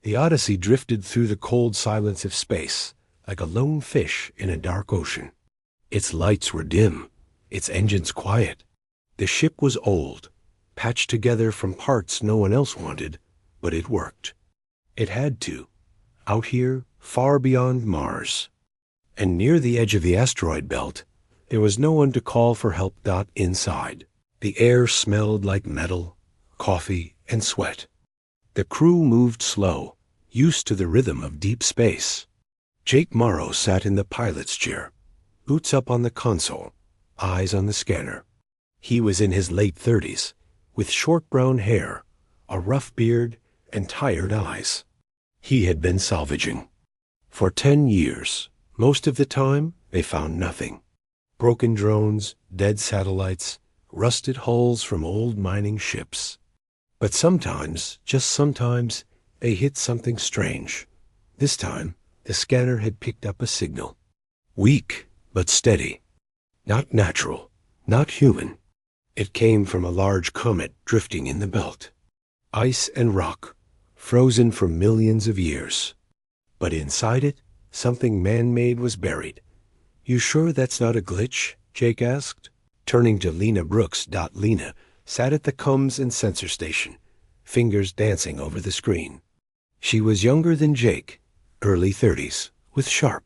The Odyssey drifted through the cold silence of space, like a lone fish in a dark ocean. Its lights were dim, its engines quiet. The ship was old, patched together from parts no one else wanted, but it worked. It had to, out here, far beyond Mars. And near the edge of the asteroid belt, there was no one to call for help. Inside, the air smelled like metal, coffee, and sweat. The crew moved slow, used to the rhythm of deep space. Jake Morrow sat in the pilot's chair, boots up on the console, eyes on the scanner. He was in his late 30s, with short brown hair, a rough beard, and tired eyes. He had been salvaging. For 10 years, most of the time, they found nothing. Broken drones, dead satellites, rusted hulls from old mining ships. But sometimes, just sometimes, they hit something strange. This time, the scanner had picked up a signal. Weak, but steady. Not natural, not human. It came from a large comet drifting in the belt. Ice and rock, frozen for millions of years. But inside it, something man-made was buried. "You sure that's not a glitch?" Jake asked, turning to Lena Brooks. Lena sat at the comms and sensor station, fingers dancing over the screen. She was younger than Jake, early 30s, with sharp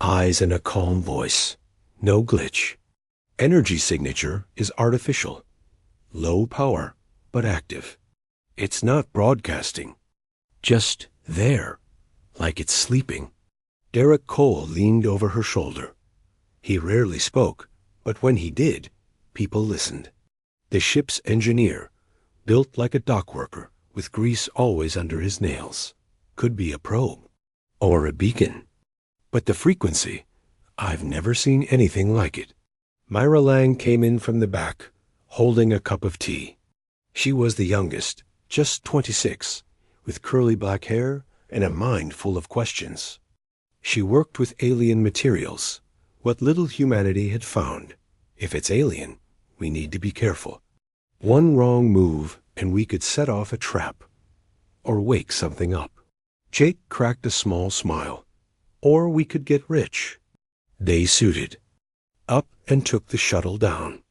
eyes and a calm voice. No glitch. Energy signature is artificial. Low power, but active. It's not broadcasting. Just there, like it's sleeping. Derek Cole leaned over her shoulder. He rarely spoke, but when he did, people listened. The ship's engineer, built like a dock worker, with grease always under his nails, could be a probe or a beacon. But the frequency, I've never seen anything like it. Myra Lang came in from the back, holding a cup of tea. She was the youngest, just 26, with curly black hair and a mind full of questions. She worked with alien materials, what little humanity had found. If it's alien, we need to be careful. One wrong move and we could set off a trap, or wake something up. Jake cracked a small smile. Or we could get rich. They suited. Up and took the shuttle down.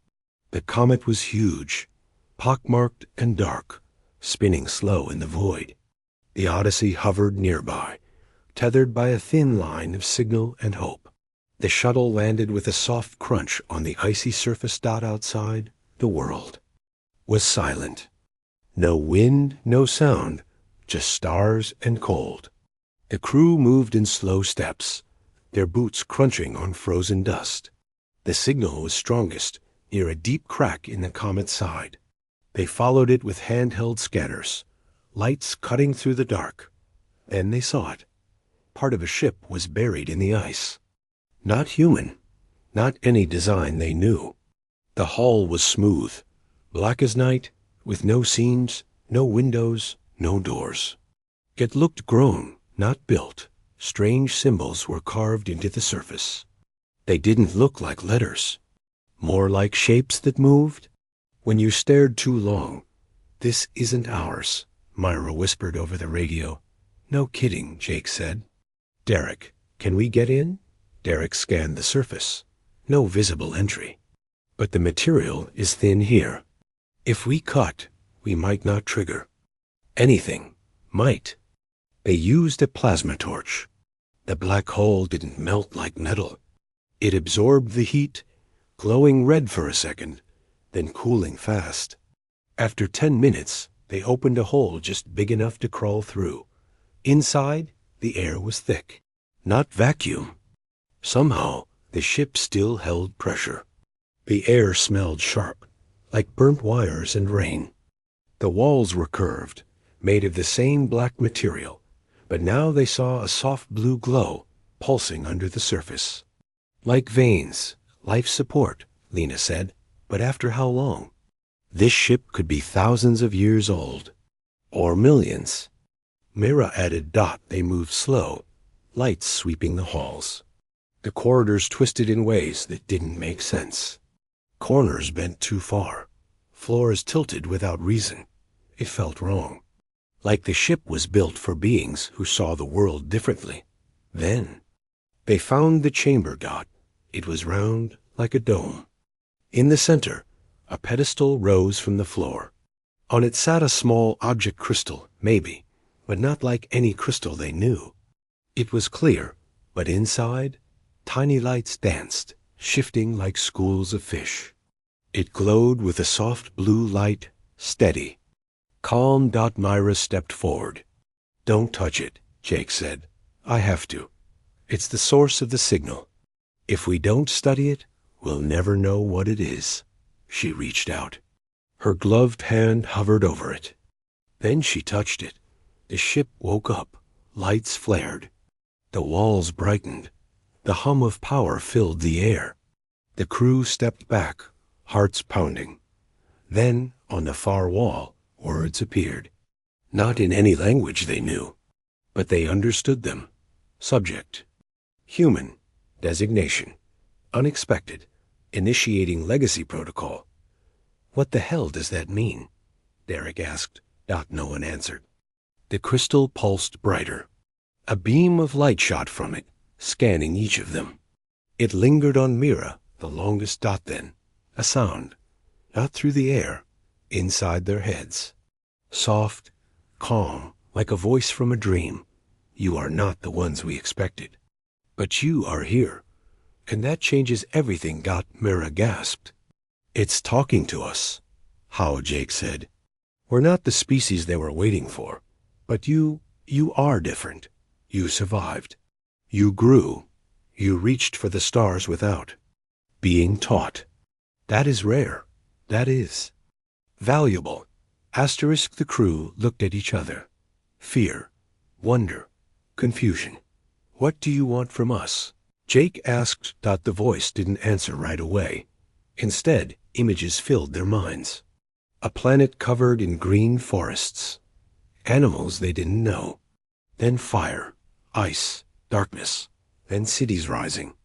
The comet was huge, pockmarked and dark, spinning slow in the void. The Odyssey hovered nearby, tethered by a thin line of signal and hope. The shuttle landed with a soft crunch on the icy surface. Outside, the world was silent. No wind, no sound, just stars and cold. The crew moved in slow steps, their boots crunching on frozen dust. The signal was strongest near a deep crack in the comet's side. They followed it with handheld scanners, lights cutting through the dark. Then they saw it. Part of a ship was buried in the ice. Not human, not any design they knew. The hull was smooth, black as night, with no seams, no windows, no doors. It looked grown, not built. Strange symbols were carved into the surface. They didn't look like letters, more like shapes that moved. When you stared too long, "This isn't ours," Myra whispered over the radio. "No kidding," Jake said. "Derek, can we get in?" Derek scanned the surface. No visible entry. "But the material is thin here. If we cut, we might not trigger." "Anything might." They used a plasma torch. The black hole didn't melt like metal. It absorbed the heat, glowing red for a second, then cooling fast. After 10 minutes, they opened a hole just big enough to crawl through. Inside, the air was thick, not vacuum. Somehow, the ship still held pressure. The air smelled sharp, like burnt wires and rain. The walls were curved, made of the same black material, but now they saw a soft blue glow pulsing under the surface. "Like veins, life support," Lena said. "But after how long? This ship could be thousands of years old. Or millions." Mira added. They moved slow, lights sweeping the halls. The corridors twisted in ways that didn't make sense. Corners bent too far. Floors tilted without reason. It felt wrong. like the ship was built for beings who saw the world differently. Then they found the chamber. It was round like a dome. In the center, a pedestal rose from the floor. On it sat a small object crystal, maybe, but not like any crystal they knew. It was clear, but inside, tiny lights danced, shifting like schools of fish. It glowed with a soft blue light, steady. Calm. Myra stepped forward. "Don't touch it," Jake said. "I have to. It's the source of the signal. If we don't study it, we'll never know what it is." She reached out. Her gloved hand hovered over it. Then she touched it. The ship woke up. Lights flared. The walls brightened. The hum of power filled the air. The crew stepped back, hearts pounding. Then, on the far wall, words appeared. Not in any language they knew, but they understood them. Subject. Human. Designation. Unexpected. Initiating legacy protocol. "What the hell does that mean?" Derek asked. No one answered. The crystal pulsed brighter. A beam of light shot from it, scanning each of them. It lingered on Mira, the longest. Then a sound, not through the air, inside their heads. Soft, calm, like a voice from a dream. "You are not the ones we expected. But you are here. And that changes everything." Mira gasped. "It's talking to us." "How?" Jake said. "We're not the species they were waiting for. But you are different. You survived. You grew. You reached for the stars without being taught. That is rare. That is valuable." The crew looked at each other. Fear, wonder, confusion. "What do you want from us?" Jake asked. The voice didn't answer right away. Instead, images filled their minds. A planet covered in green forests. Animals they didn't know. Then fire, ice, darkness. Then cities rising.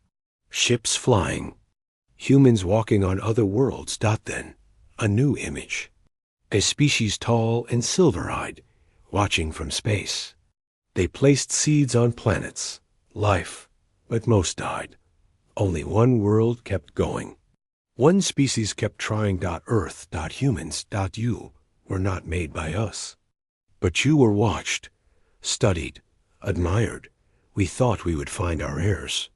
Ships flying. Humans walking on other worlds. Then a new image. A species tall and silver-eyed, watching from space. They placed seeds on planets. Life, but most died. Only one world kept going. One species kept trying. Earth. Humans. You were not made by us. But you were watched, studied, admired. We thought we would find our heirs.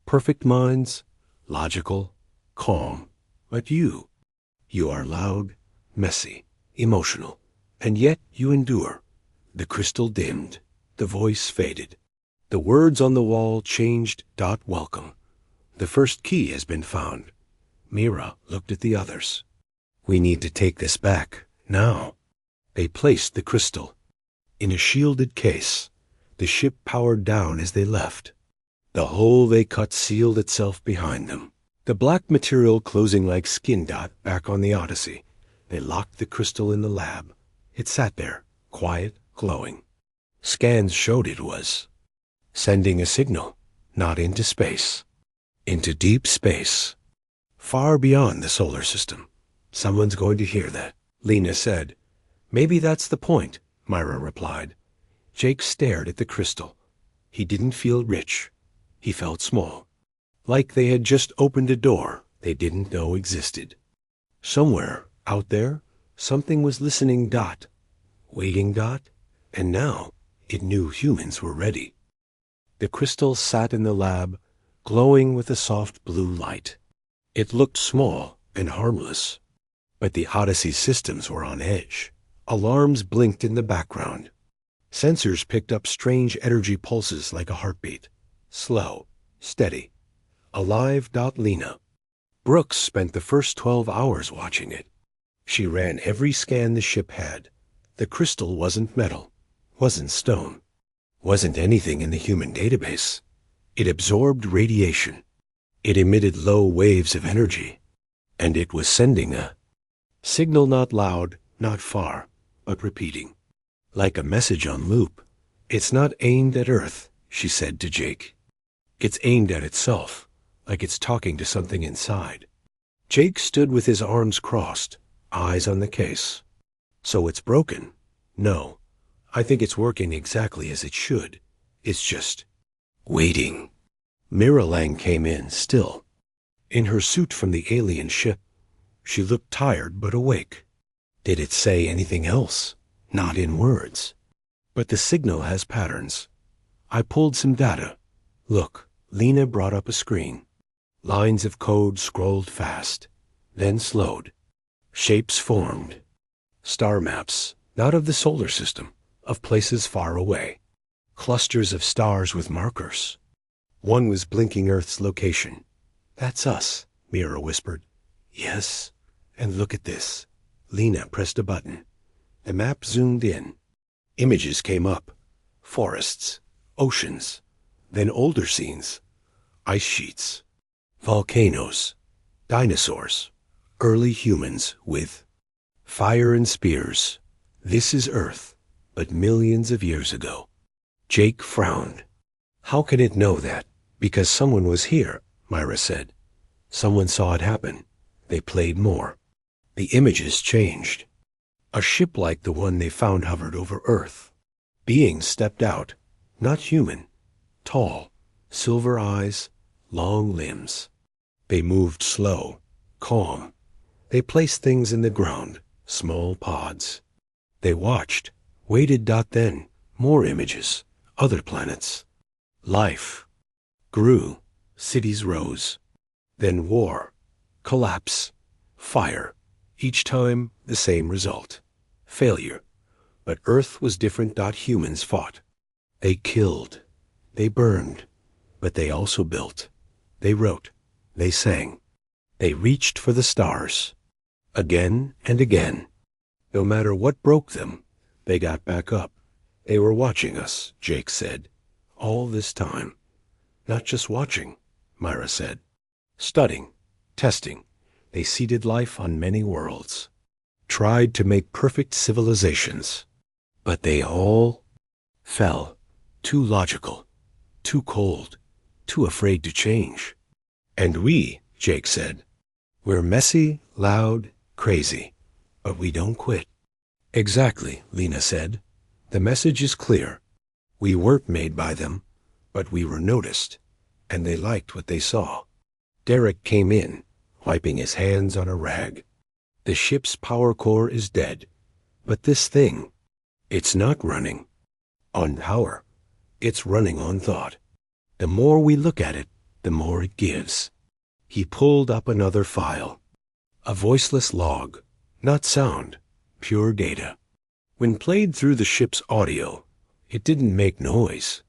Perfect minds, logical, calm. But you are loud, messy, emotional. And yet you endure. The crystal dimmed. The voice faded. The words on the wall changed. Welcome. The first key has been found. Mira looked at the others. "We need to take this back, now." They placed the crystal in a shielded case. The ship powered down as they left. The hole they cut sealed itself behind them. The black material closing like skin. Back on the Odyssey, they locked the crystal in the lab. It sat there, quiet, glowing. Scans showed it was sending a signal, not into space, into deep space, far beyond the solar system. "Someone's going to hear that," Lena said. "Maybe that's the point," Myra replied. Jake stared at the crystal. He didn't feel rich. He felt small. Like they had just opened a door they didn't know existed. Somewhere, out there, something was listening. Waiting. And now it knew humans were ready. The crystal sat in the lab, glowing with a soft blue light. It looked small and harmless. But the Odyssey's systems were on edge. Alarms blinked in the background. Sensors picked up strange energy pulses like a heartbeat. Slow, steady, alive. Lena. Brooks spent the first 12 hours watching it. She ran every scan the ship had. The crystal wasn't metal, wasn't stone, wasn't anything in the human database. It absorbed radiation. It emitted low waves of energy. And it was sending a signal, not loud, not far, but repeating. Like a message on loop. "It's not aimed at Earth," she said to Jake. "It's aimed at itself, like it's talking to something inside." Jake stood with his arms crossed, eyes on the case. "So it's broken?" "No, I think it's working exactly as it should. It's just waiting. Mira Lang came in, still. In her suit from the alien ship, she looked tired but awake. Did it say anything else? Not in words. But the signal has patterns. I pulled some data. Look, Lena brought up a screen. Lines of code scrolled fast, then slowed. Shapes formed. Star maps, not of the solar system, of places far away. Clusters of stars with markers. One was blinking Earth's location. That's us, Mira whispered. Yes, and look at this. Lena pressed a button. The map zoomed in. Images came up. Forests, oceans, then older scenes. Ice sheets, volcanoes, dinosaurs, early humans with fire and spears. This is Earth, but millions of years ago. Jake frowned. How can it know that? Because someone was here, Myra said. Someone saw it happen. They played more. The images changed. A ship like the one they found hovered over Earth. Beings stepped out, not human, tall, silver eyes, long limbs. They moved slow, calm. They placed things in the ground, small pods. They watched, waited. Then, more images, other planets. Life grew, cities rose. Then war, collapse, fire. Each time, the same result. Failure. But Earth was different. Humans fought. They killed. They burned. But they also built. They wrote. They sang. They reached for the stars. Again and again. No matter what broke them, they got back up. They were watching us, Jake said. All this time. Not just watching, Myra said. Studying, testing. They seeded life on many worlds. Tried to make perfect civilizations. But they all fell. Too logical. Too cold. Too afraid to change. And we, Jake said, we're messy, loud, crazy. But we don't quit. Exactly, Lena said. The message is clear. We weren't made by them, but we were noticed, and they liked what they saw. Derek came in, wiping his hands on a rag. The ship's power core is dead, but this thing, it's not running on power. It's running on thought. The more we look at it, the more it gives. He pulled up another file. A voiceless log, not sound, pure data. When played through the ship's audio, it didn't make noise.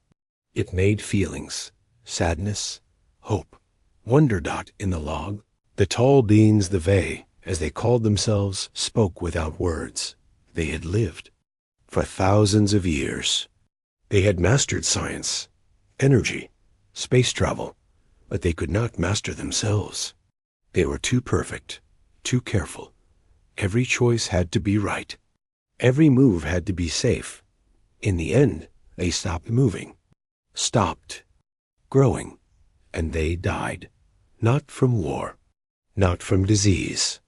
It made feelings, sadness, hope, wonder. In the log, the tall beings, the Vey, as they called themselves, spoke without words. They had lived for thousands of years. They had mastered science, energy, space travel, but they could not master themselves. They were too perfect, too careful. Every choice had to be right. Every move had to be safe. In the end, they stopped moving, stopped growing, and they died. Not from war, not from disease,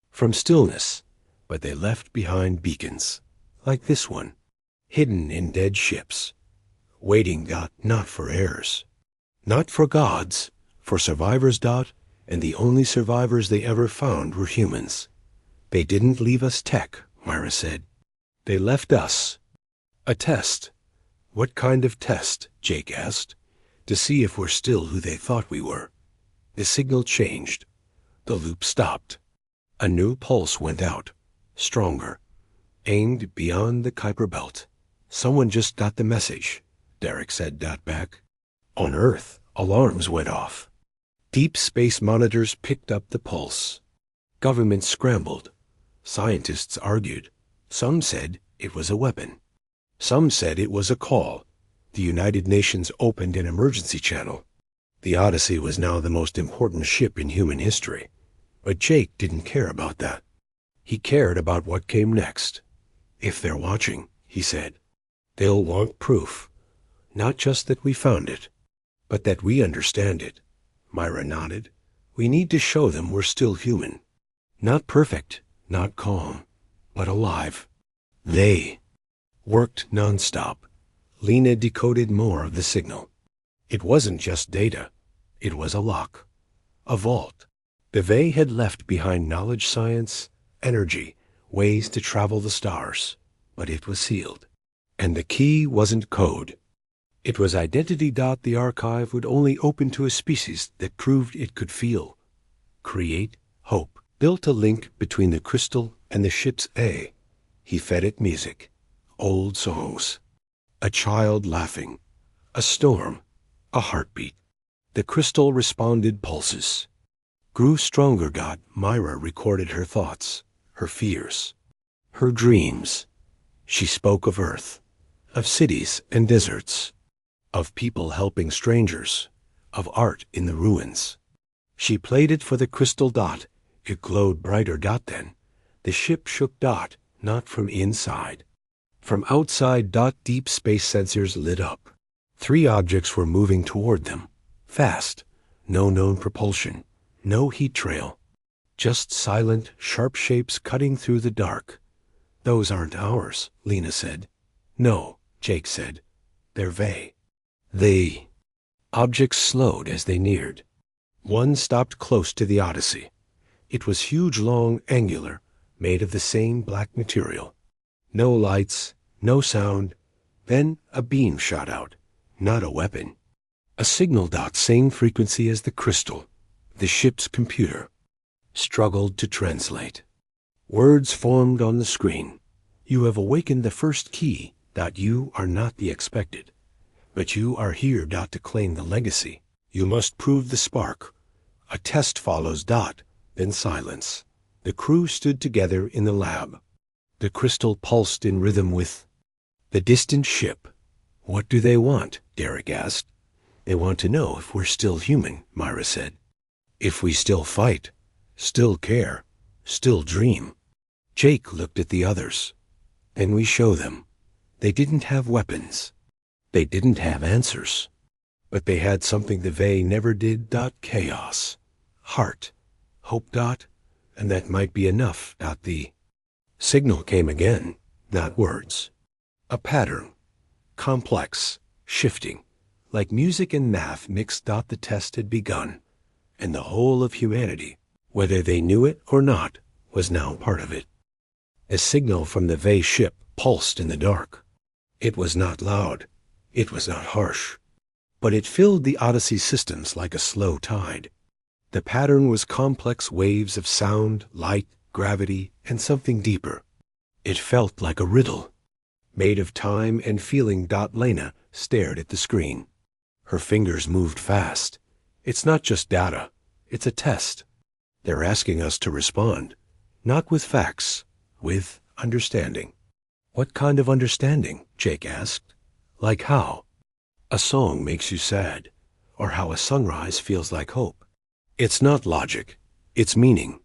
from stillness, but they left behind beacons, like this one, hidden in dead ships, waiting. Not for heirs, not for gods, for survivors. And the only survivors they ever found were humans. They didn't leave us tech, Myra said. They left us a test. What kind of test? Jake asked. To see if we're still who they thought we were. The signal changed. The loop stopped. A new pulse went out, stronger, aimed beyond the Kuiper Belt. Someone just got the message, Derek said. Back. On Earth, alarms went off. Deep space monitors picked up the pulse. Governments scrambled. Scientists argued. Some said it was a weapon. Some said it was a call. The United Nations opened an emergency channel. The Odyssey was now the most important ship in human history. But Jake didn't care about that. He cared about what came next. If they're watching, he said, they'll want proof. Not just that we found it, but that we understand it. Myra nodded. We need to show them we're still human. Not perfect, not calm, but alive. They worked nonstop. Lena decoded more of the signal. It wasn't just data. It was a lock. A vault. The Vey had left behind knowledge, science, energy, ways to travel the stars. But it was sealed. And the key wasn't code. It was identity. The archive would only open to a species that proved it could feel, create, hope. Built a link between the crystal and the ship's A. He fed it music, old songs. A child laughing, a storm, a heartbeat. The crystal responded pulses. Grew stronger. Myra recorded her thoughts, her fears, her dreams. She spoke of Earth, of cities and deserts, of people helping strangers, of art in the ruins. She played it for the crystal. It glowed brighter. Then the ship shook. Not from inside. From outside. Deep space sensors lit up. 3 objects were moving toward them. Fast. No known propulsion. No heat trail. Just silent, sharp shapes cutting through the dark. Those aren't ours, Lena said. No, Jake said. They're Vey. The objects slowed as they neared. One stopped close to the Odyssey. It was huge, long, angular, made of the same black material. No lights, no sound. Then a beam shot out. Not a weapon. A signal. Same frequency as the crystal. The ship's computer struggled to translate. Words formed on the screen. You have awakened the first key. You are not the expected. But you are here. To claim the legacy. You must prove the spark. A test follows. Then silence. The crew stood together in the lab. The crystal pulsed in rhythm with the distant ship. What do they want? Derek asked. They want to know if we're still human, Myra said. If we still fight, still care, still dream. Jake looked at the others. Then we show them. They didn't have weapons. They didn't have answers. But they had something the Vey never did. Chaos. Heart. Hope. And that might be enough. The signal came again, not words. A pattern. Complex. Shifting. Like music and math mixed. The test had begun. And the whole of humanity, whether they knew it or not, was now part of it. A signal from the Vey ship pulsed in the dark. It was not loud. It was not harsh. But it filled the Odyssey systems like a slow tide. The pattern was complex waves of sound, light, gravity, and something deeper. It felt like a riddle, made of time and feeling. Lena stared at the screen. Her fingers moved fast. It's not just data. It's a test. They're asking us to respond, not with facts, with understanding. What kind of understanding? Jake asked. Like how a song makes you sad, or how a sunrise feels like hope. It's not logic. It's meaning.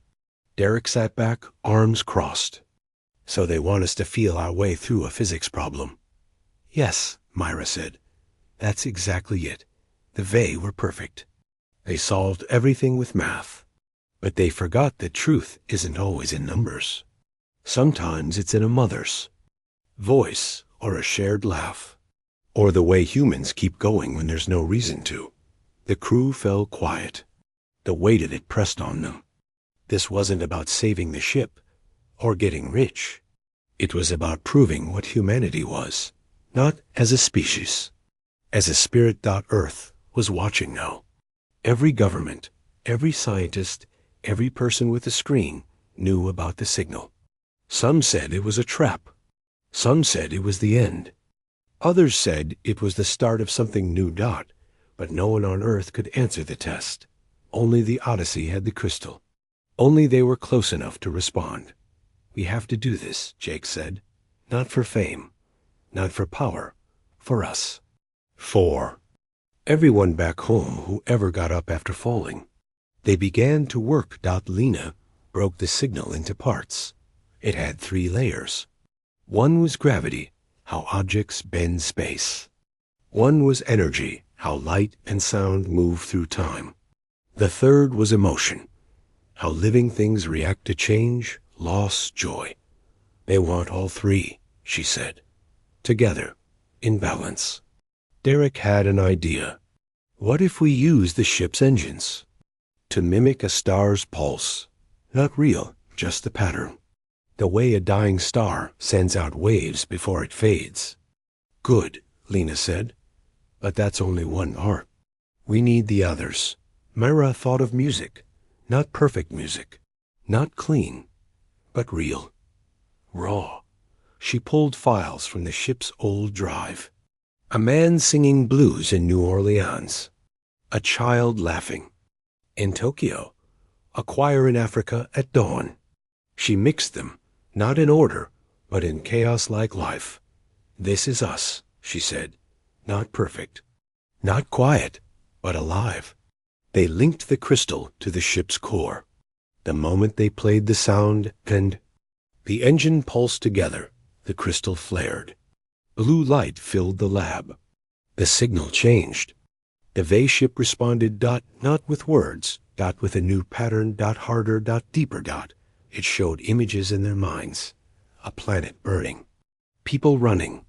Derek sat back, arms crossed. So they want us to feel our way through a physics problem. Yes, Myra said. That's exactly it. The Vey were perfect. They solved everything with math. But they forgot that truth isn't always in numbers. Sometimes it's in a mother's voice or a shared laugh. Or the way humans keep going when there's no reason to. The crew fell quiet. The weight of it pressed on them. This wasn't about saving the ship or getting rich. It was about proving what humanity was, not as a species, as a spirit. Earth was watching now. Every government, every scientist, every person with a screen knew about the signal. Some said it was a trap. Some said it was the end. Others said it was the start of something new. But no one on Earth could answer the test. Only the Odyssey had the crystal. Only they were close enough to respond. We have to do this, Jake said. Not for fame, not for power, for us. For everyone back home who ever got up after falling. They began to work. Lena broke the signal into parts. It had 3 layers. One was gravity, how objects bend space. One was energy, how light and sound move through time. The third was emotion, how living things react to change, loss, joy. They want all 3, she said. together, in balance. Derek had an idea. What if we use the ship's engines to mimic a star's pulse? Not real, just the pattern. The way a dying star sends out waves before it fades. Good, Lena said. But that's only one part. We need the others. Myra thought of music. Not perfect music. Not clean. But real. Raw. She pulled files from the ship's old drive. A man singing blues in New Orleans. A child laughing. In Tokyo. A choir in Africa at dawn. She mixed them, not in order, but in chaos-like life. This is us, she said. Not perfect. Not quiet, but alive. They linked the crystal to the ship's core. The moment they played the sound, and the engine pulsed together, the crystal flared. Blue light filled the lab. The signal changed. The V ship responded not with words, with a new pattern, harder, deeper. It showed images in their minds. A planet burning. People running.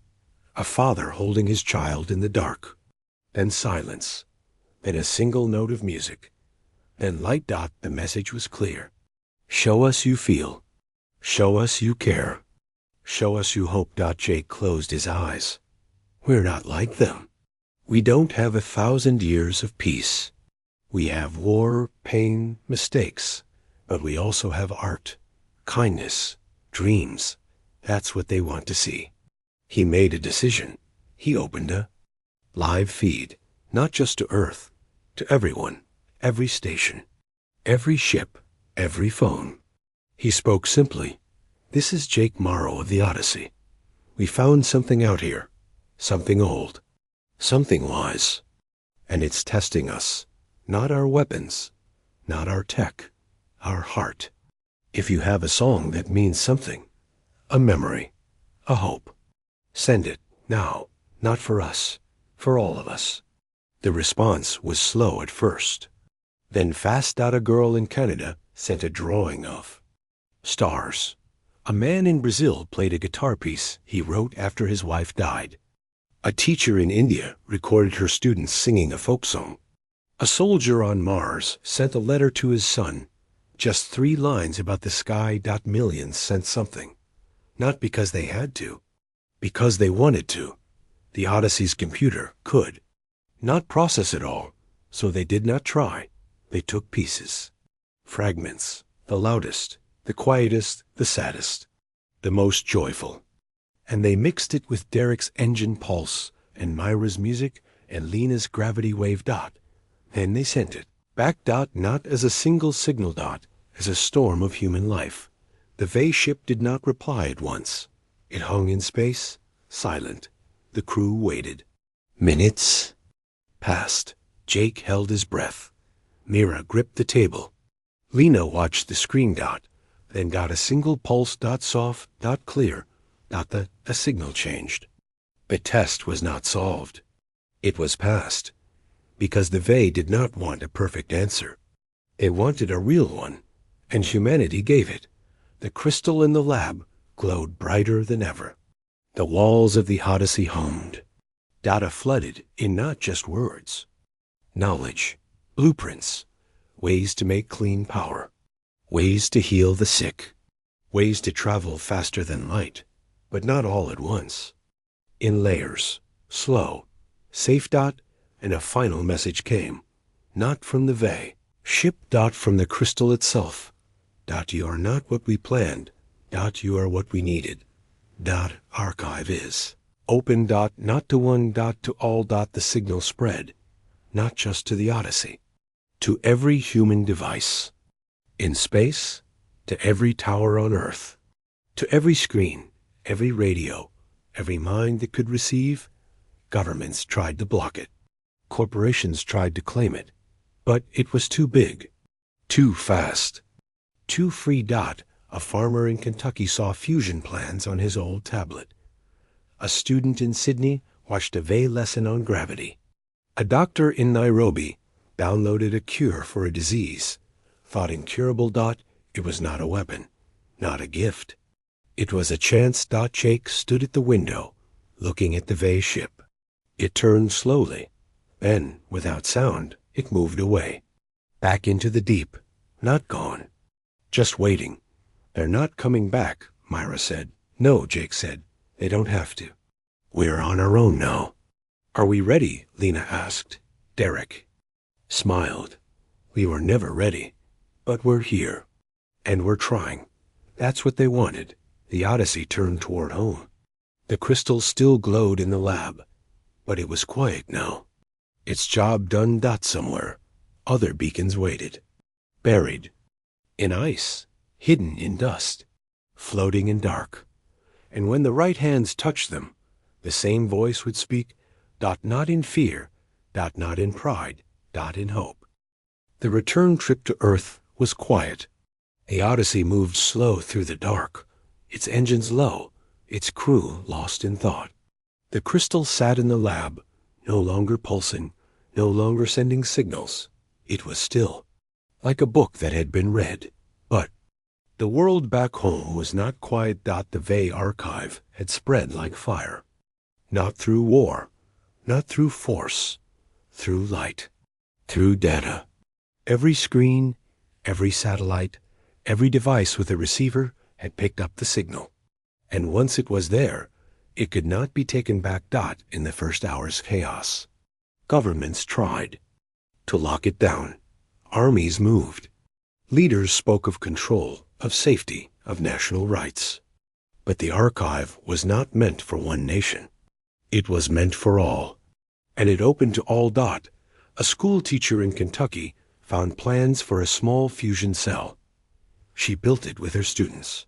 A father holding his child in the dark. Then silence. Then a single note of music. Then light. The message was clear. Show us you feel. Show us you care. Show us you hope. Jake closed his eyes. We're not like them. We don't have 1,000 years of peace. We have war, pain, mistakes. But we also have art, kindness, dreams. That's what they want to see. He made a decision. He opened a live feed, not just to Earth, to everyone, every station, every ship, every phone. He spoke simply. This is Jake Morrow of the Odyssey. We found something out here, something old, something wise, and it's testing us, not our weapons, not our tech, our heart. If you have a song that means something, a memory, a hope, send it now, not for us, for all of us. The response was slow at first. Then fast. A girl in Canada sent a drawing of stars. A man in Brazil played a guitar piece he wrote after his wife died. A teacher in India recorded her students singing a folk song. A soldier on Mars sent a letter to his son. Just 3 lines about the sky. Millions sent something. Not because they had to, because they wanted to. The Odyssey's computer could not process it all, so they did not try. They took pieces, fragments, the loudest, the quietest, the saddest, the most joyful. And they mixed it with Derek's engine pulse and Myra's music and Lena's gravity wave. Then they sent it back. Not as a single signal. As a storm of human life. The V ship did not reply at once. It hung in space, silent. The crew waited. Minutes passed. Jake held his breath. Mira gripped the table. Lena watched the screen. Then got a single pulse. Soft, clear. The signal changed. The test was not solved. It was passed. Because the V did not want a perfect answer. It wanted a real one. And humanity gave it. The crystal in the lab glowed brighter than ever. The walls of the Odyssey hummed. Data flooded in not just words. Knowledge, blueprints, ways to make clean power, ways to heal the sick, ways to travel faster than light, but not all at once. In layers, slow, safe. And a final message came. Not from the V. Ship. From the crystal itself. You are not what we planned. You are what we needed. Archive is open. Not to one. To all. The signal spread. Not just to the Odyssey. To every human device. In space. To every tower on Earth. To every screen. Every radio. Every mind that could receive. Governments tried to block it. Corporations tried to claim it. But it was too big. Too fast. Too free. A farmer in Kentucky saw fusion plans on his old tablet. A student in Sydney watched a V lesson on gravity. A doctor in Nairobi downloaded a cure for a disease. Thought incurable. It was not a weapon, not a gift. It was a chance. Jake stood at the window, looking at the Vey ship. It turned slowly. Then, without sound, it moved away. Back into the deep. Not gone. Just waiting. They're not coming back, Myra said. No, Jake said. They don't have to. We're on our own now. Are we ready? Lena asked. Derek smiled. We were never ready. But we're here. And we're trying. That's what they wanted. The Odyssey turned toward home. The crystals still glowed in the lab. But it was quiet now. Its job done. Somewhere. Other beacons waited. Buried. In ice. Hidden in dust. Floating in dark. And when the right hands touched them, the same voice would speak, not in fear, not in pride, in hope. The return trip to Earth was quiet. The Odyssey moved slow through the dark, its engines low, its crew lost in thought. The crystal sat in the lab, no longer pulsing, no longer sending signals. It was still, like a book that had been read. But the world back home was not quiet. The Vey archive had spread like fire. Not through war, not through force, through light, through data. Every screen, every satellite, every device with a receiver had picked up the signal. And once it was there, it could not be taken back. In the first hour's chaos. Governments tried to lock it down. Armies moved. Leaders spoke of control, of safety, of national rights. But the archive was not meant for one nation. It was meant for all. And it opened to all. A school teacher in Kentucky found plans for a small fusion cell. She built it with her students.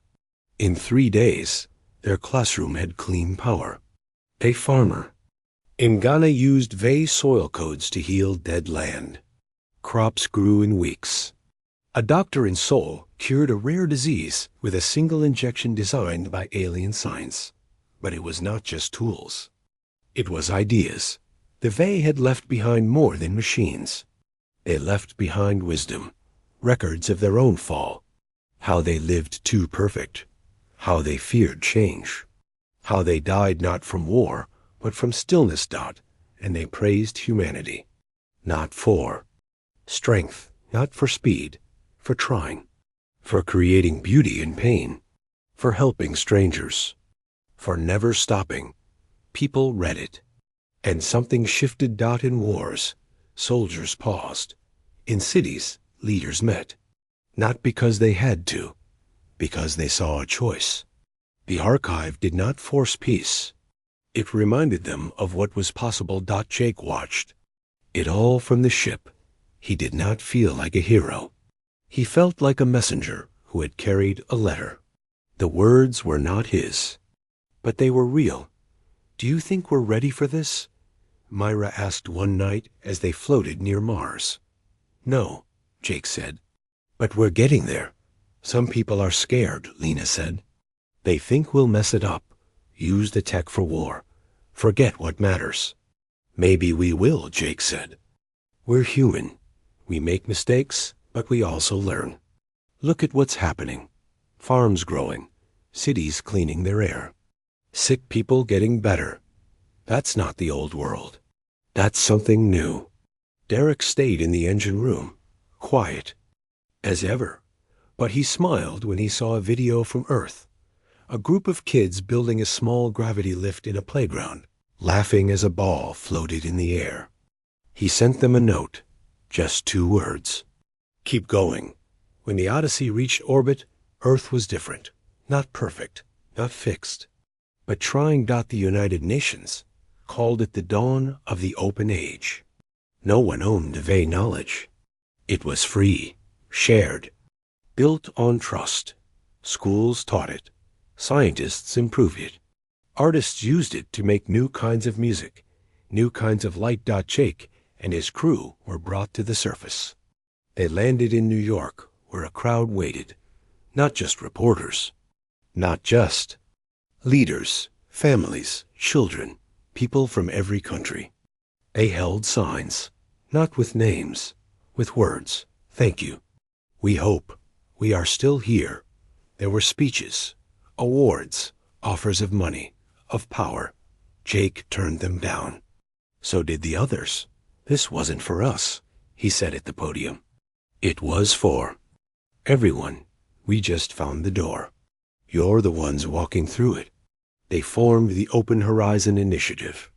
In 3 days, their classroom had clean power. A farmer in Ghana used Vey soil codes to heal dead land. Crops grew in weeks. A doctor in Seoul cured a rare disease with a single injection designed by alien science. But it was not just tools. It was ideas. The Vey had left behind more than machines. They left behind wisdom, records of their own fall, how they lived too perfect, how they feared change, how they died not from war, but from stillness. And they praised humanity, not for strength, not for speed, for trying, for creating beauty in pain, for helping strangers, for never stopping. People read it, and something shifted. In wars, soldiers paused. In cities, leaders met, not because they had to, because they saw a choice. The archive did not force peace. It reminded them of what was possible. Jake watched it all from the ship. He did not feel like a hero. He felt like a messenger who had carried a letter. The words were not his, but they were real. Do you think we're ready for this? Myra asked one night as they floated near Mars. No, Jake said. But we're getting there. Some people are scared, Lena said. They think we'll mess it up, use the tech for war, forget what matters. Maybe we will, Jake said. We're human. We make mistakes, but we also learn. Look at what's happening. Farms growing, cities cleaning their air. Sick people getting better. That's not the old world. That's something new. Derek stayed in the engine room, quiet, as ever. But he smiled when he saw a video from Earth. A group of kids building a small gravity lift in a playground, laughing as a ball floated in the air. He sent them a note, just 2 words. Keep going. When the Odyssey reached orbit, Earth was different. Not perfect, not fixed. But trying. The United Nations called it the dawn of the open age. No one owned Vey knowledge. It was free, shared, built on trust. Schools taught it. Scientists improved it. Artists used it to make new kinds of music, new kinds of light. Jake and his crew were brought to the surface. They landed in New York, where a crowd waited. Not just reporters. Not just leaders, families, children, people from every country. They held signs, not with names, with words. Thank you. We hope. We are still here. There were speeches, awards, offers of money, of power. Jake turned them down. So did the others. This wasn't for us, he said at the podium. It was for everyone. We just found the door. You're the ones walking through it. They formed the Open Horizon Initiative.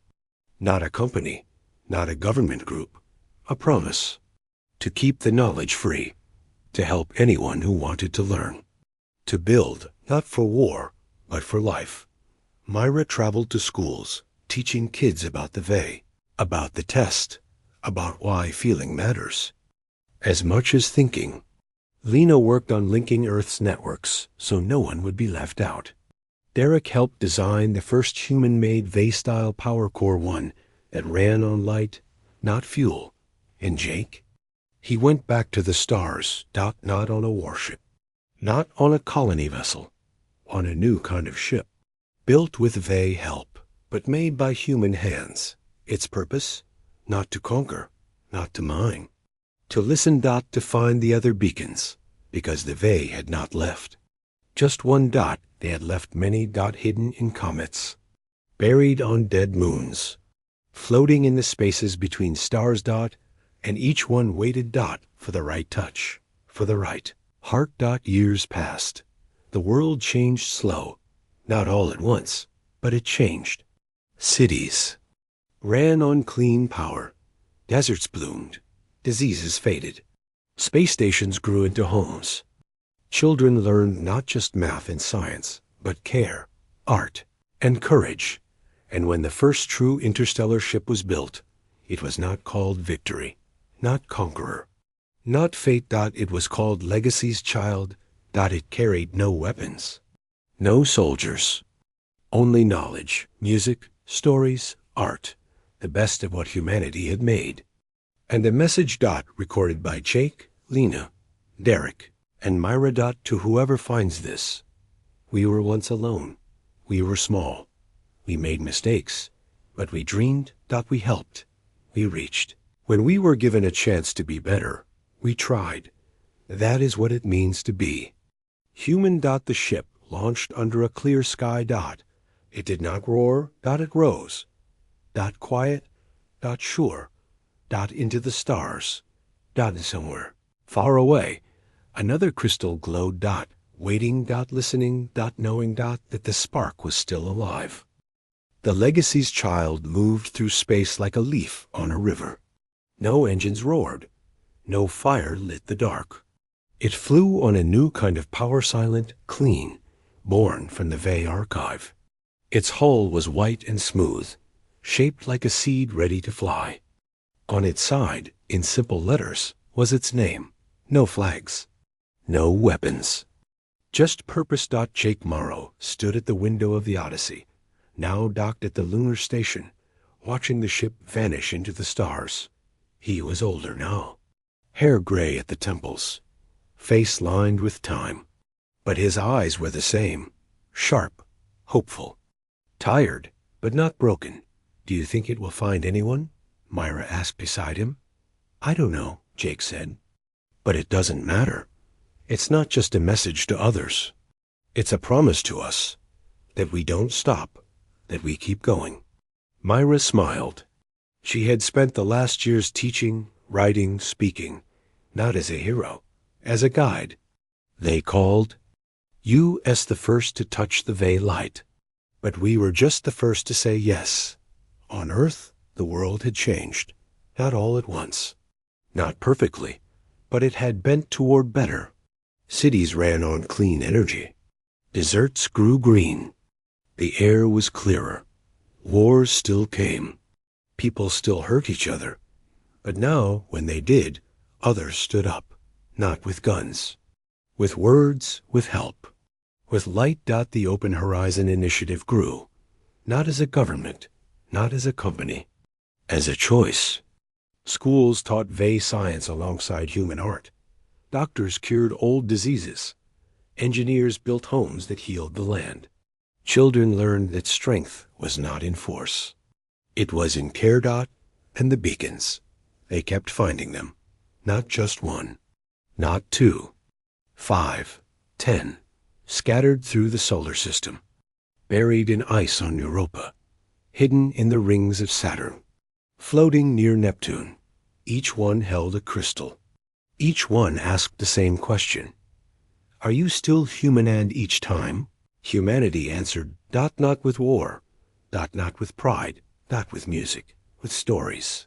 Not a company, not a government group. A promise. To keep the knowledge free. To help anyone who wanted to learn. To build, not for war, but for life. Myra traveled to schools, teaching kids about the VAE, about the test, about why feeling matters. As much as thinking. Lena worked on linking Earth's networks so no one would be left out. Derek helped design the first human-made VAE-style Power Core 1 that ran on light, not fuel. And Jake? He went back to the stars, not on a warship, not on a colony vessel, on a new kind of ship, built with VAE help, but made by human hands. Its purpose? Not to conquer, not to mine. To listen. To find the other beacons, because the VAE had not left. Just one. They had left many. Hidden in comets, buried on dead moons, floating in the spaces between stars. And each one waited. For the right touch, for the right heart. Years passed. The world changed slow, not all at once, but it changed. Cities ran on clean power. Deserts bloomed. Diseases faded. Space stations grew into homes. Children learned not just math and science, but care, art, and courage. And when the first true interstellar ship was built, it was not called Victory, not Conqueror, not Fate. It was called Legacy's Child. It carried no weapons, no soldiers, only knowledge, music, stories, art, the best of what humanity had made. And a message. Recorded by Jake, Lena, Derek, and Myra. To whoever finds this. We were once alone. We were small. We made mistakes. But we dreamed. We helped. We reached. When we were given a chance to be better, we tried. That is what it means to be human. The ship launched under a clear sky. It did not roar. It rose. Quiet. Sure. Into the stars. Somewhere far away, another crystal glowed. Waiting. Listening. Knowing. That the spark was still alive. The Legacy's Child moved through space like a leaf on a river. No engines roared. No fire lit the dark. It flew on a new kind of power, silent, clean, born from the VAE archive. Its hull was white and smooth, shaped like a seed ready to fly. On its side, in simple letters, was its name. No flags. No weapons. Just purpose. Jake Morrow stood at the window of the Odyssey, now docked at the lunar station, watching the ship vanish into the stars. He was older now. Hair gray at the temples. Face lined with time. But his eyes were the same. Sharp. Hopeful. Tired, but not broken. Do you think it will find anyone? Myra asked beside him. I don't know, Jake said. But it doesn't matter. It's not just a message to others. It's a promise to us that we don't stop, that we keep going. Myra smiled. She had spent the last years teaching, writing, speaking, not as a hero, as a guide. They called you as the first to touch the VAE light. But we were just the first to say yes. On Earth, the world had changed, not all at once. Not perfectly, but it had bent toward better. Cities ran on clean energy. Deserts grew green. The air was clearer. Wars still came. People still hurt each other. But now, when they did, others stood up, not with guns. With words, with help. With light. The Open Horizon Initiative grew, not as a government, not as a company, as a choice. Schools taught VAE science alongside human art. Doctors cured old diseases. Engineers built homes that healed the land. Children learned that strength was not in force. It was in care. And the beacons. They kept finding them. Not just one. Not 2. 5. 10. Scattered through the solar system. Buried in ice on Europa. hidden in the rings of Saturn, floating near Neptune. Each one held a crystal. Each one asked the same question. Are you still human? And each time, humanity answered, not with war, not with pride, not with music, with stories,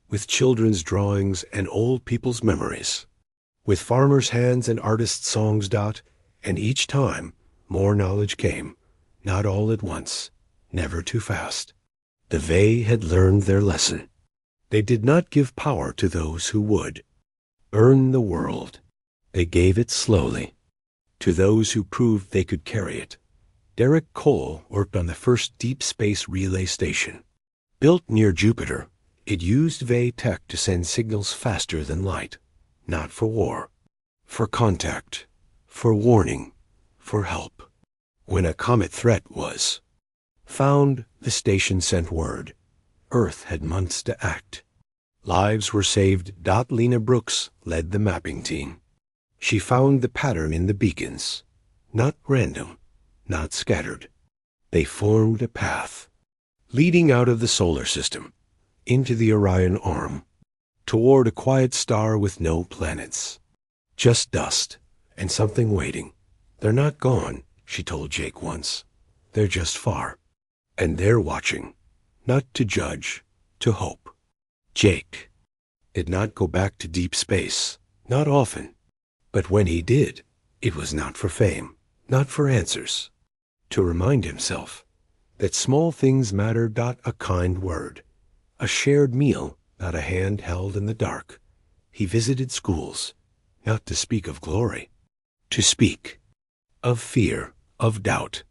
with children's drawings and old people's memories, with farmers' hands and artists' songs. And each time, more knowledge came, not all at once, never too fast. The Vey had learned their lesson. They did not give power to those who would earn the world. They gave it slowly to those who proved they could carry it. Derek Cole worked on the first deep space relay station. Built near Jupiter, it used Vey tech to send signals faster than light, not for war, for contact, for warning, for help. When a comet threat was found, the station sent word. Earth had months to act. Lives were saved. Lena Brooks led the mapping team. She found the pattern in the beacons, not random, not scattered. They formed a path, leading out of the solar system, into the Orion Arm, toward a quiet star with no planets. Just dust, and something waiting. They're not gone, she told Jake once. They're just far. And they're watching, not to judge, to hope. Jake did not go back to deep space, not often. But when he did, it was not for fame, not for answers. To remind himself that small things matter. A kind word, a shared meal, not a hand held in the dark. He visited schools, not to speak of glory, to speak of fear, of doubt,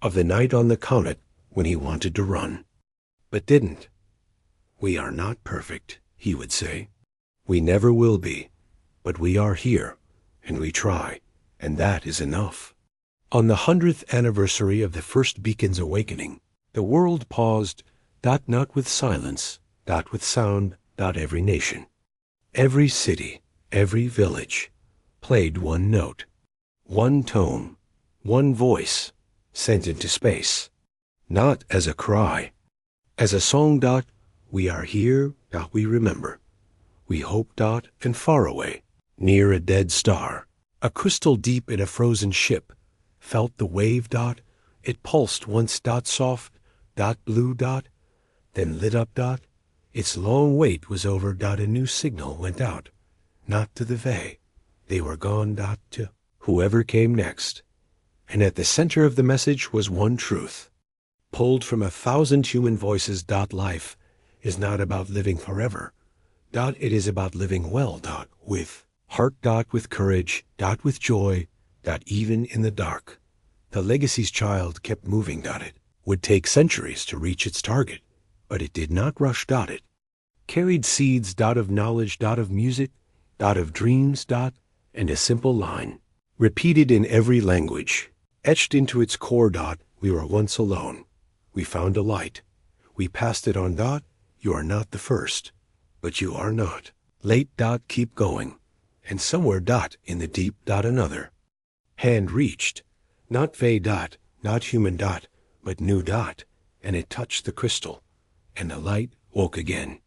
of the night on the comet when he wanted to run, but didn't. We are not perfect, he would say. We never will be, but we are here, and we try, and that is enough. On the 100th anniversary of the first beacon's awakening, the world paused, not with silence, not with sound, not every nation. Every city, every village, played one note, one tone, one voice, sent into space, not as a cry, as a song. We are here. We remember. We hope. And far away, near a dead star, a crystal deep in a frozen ship, felt the wave. It pulsed once. Soft. Blue. Then lit up. Its long wait was over. A new signal went out, not to the Vey. They were gone. To whoever came next. And at the center of the message was one truth, pulled from 1,000 human voices. Life is not about living forever. It is about living well. With heart. With courage. With joy. Even in the dark. The legacy's child kept moving. It would take centuries to reach its target, but it did not rush. It carried seeds. Of knowledge. Of music. Of dreams. And a simple line, repeated in every language, etched into its core. We were once alone. We found a light. We passed it on. You are not the first, but you are not late. Keep going. And somewhere. In the deep. Another hand reached, not Vey. Not human. But new. And it touched the crystal, and the light woke again.